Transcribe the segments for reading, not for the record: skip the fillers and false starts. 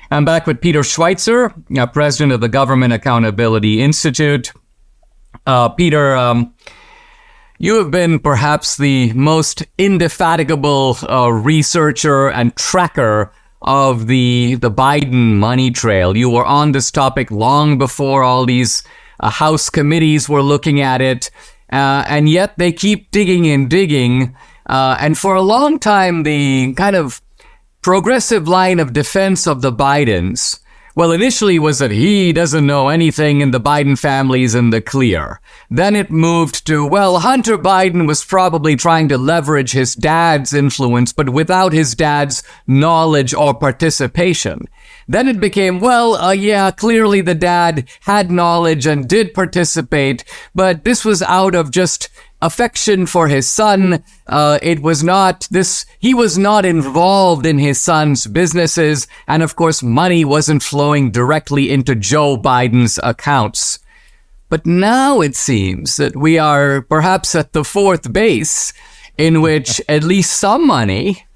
I'm back with Peter Schweizer, president of the Government Accountability Institute. Peter, you have been perhaps the most indefatigable researcher and tracker of the Biden money trail. You were on this topic long before all these House committees were looking at it, and yet they keep digging and digging. And for a long time, the kind of progressive line of defense of the Bidens, well, initially was that he doesn't know anything and the Biden family's in the clear. Then it moved to, well, Hunter Biden was probably trying to leverage his dad's influence, but without his dad's knowledge or participation. Then it became, well, yeah, clearly the dad had knowledge and did participate, but this was out of just affection for his son. He was not involved in his son's businesses, and of course money wasn't flowing directly into Joe Biden's accounts. But now it seems that we are perhaps at the fourth base in which at least some money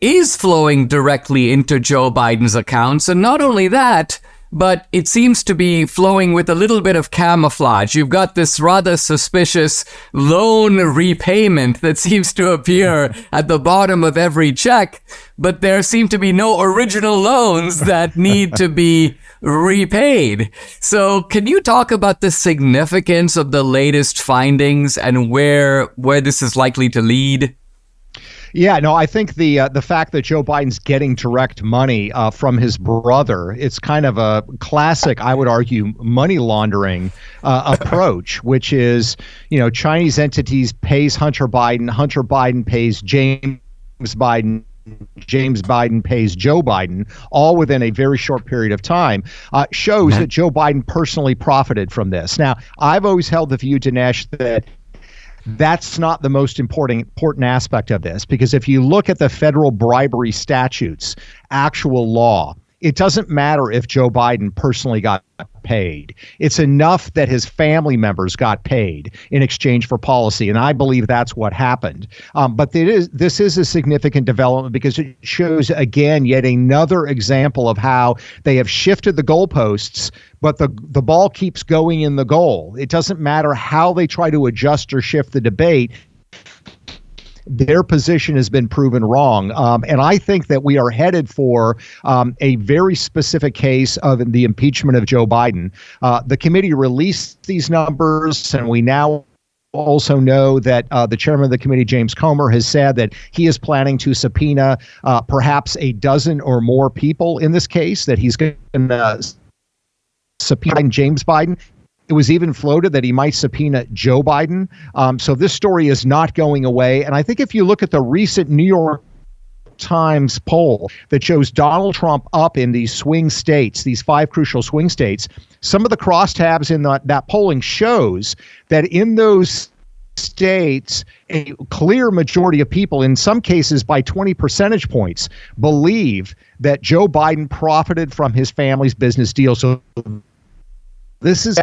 is flowing directly into Joe Biden's accounts. And not only that, but it seems to be flowing with a little bit of camouflage. You've got this rather suspicious loan repayment that seems to appear at the bottom of every check, but there seem to be no original loans that need to be repaid. So can you talk about the significance of the latest findings and where this is likely to lead? Yeah, no, I think the fact that Joe Biden's getting direct money from his brother, it's kind of a classic, I would argue, money laundering approach, which is, Chinese entities pays Hunter Biden pays James Biden pays Joe Biden, all within a very short period of time, shows that Joe Biden personally profited from this. Now, I've always held the view, Dinesh, that that's not the most important aspect of this, because if you look at the federal bribery statutes, actual law, it doesn't matter if Joe Biden personally got paid. It's enough that his family members got paid in exchange for policy, and I believe that's what happened. But this is a significant development because it shows, again, yet another example of how they have shifted the goalposts, but the ball keeps going in the goal. It doesn't matter how they try to adjust or shift the debate. Their position has been proven wrong. And I think that we are headed for a very specific case of the impeachment of Joe Biden. The committee released these numbers, and we now also know that the chairman of the committee, James Comer, has said that he is planning to subpoena perhaps a dozen or more people in this case, that he's going to subpoena James Biden. It was even floated that he might subpoena Joe Biden. So this story is not going away. And I think if you look at the recent New York Times poll that shows Donald Trump up in these swing states, these 5 crucial swing states, some of the crosstabs in that polling shows that in those states, a clear majority of people, in some cases by 20 percentage points, believe that Joe Biden profited from his family's business deal. So this is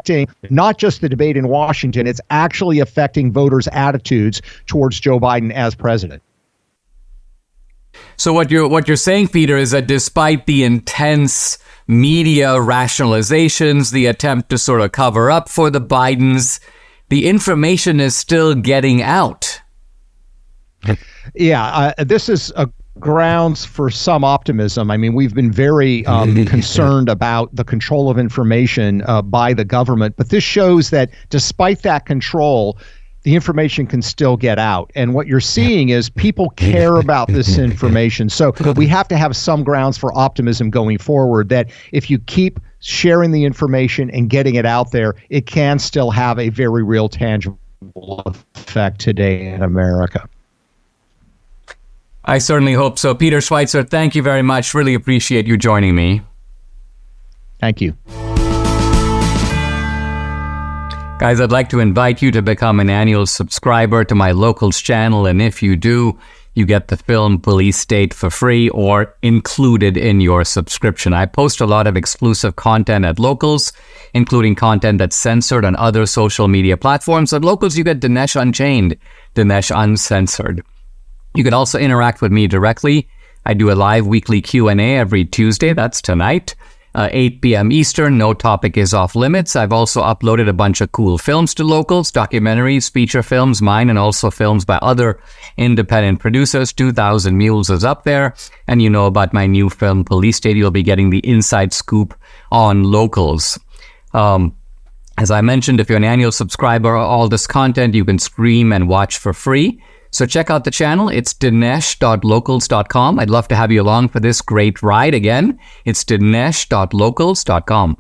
not just the debate in Washington, it's actually affecting voters' attitudes towards Joe Biden as president. So what you're saying, Peter, is that despite the intense media rationalizations, the attempt to sort of cover up for the Bidens, the information is still getting out. Yeah, this is a grounds for some optimism. I mean, we've been very concerned about the control of information by the government, but this shows that despite that control, the information can still get out. And what you're seeing is people care about this information. So we have to have some grounds for optimism going forward, that if you keep sharing the information and getting it out there, it can still have a very real tangible effect today in America. I certainly hope so. Peter Schweizer, thank you very much. Really appreciate you joining me. Thank you. Guys, I'd like to invite you to become an annual subscriber to my Locals channel, and if you do, you get the film Police State for free or included in your subscription. I post a lot of exclusive content at Locals, including content that's censored on other social media platforms. At Locals, you get Dinesh Unchained, Dinesh Uncensored. You can also interact with me directly I do a live weekly Q&A every Tuesday. That's tonight. 8 p.m. Eastern, no topic is off limits. I've also uploaded a bunch of cool films to Locals, documentaries, feature films, mine, and also films by other independent producers. 2,000 Mules is up there. And you know about my new film, Police State. You'll be getting the inside scoop on Locals. As I mentioned, if you're an annual subscriber, all this content you can stream and watch for free. So check out the channel. It's dinesh.locals.com. I'd love to have you along for this great ride again. It's dinesh.locals.com.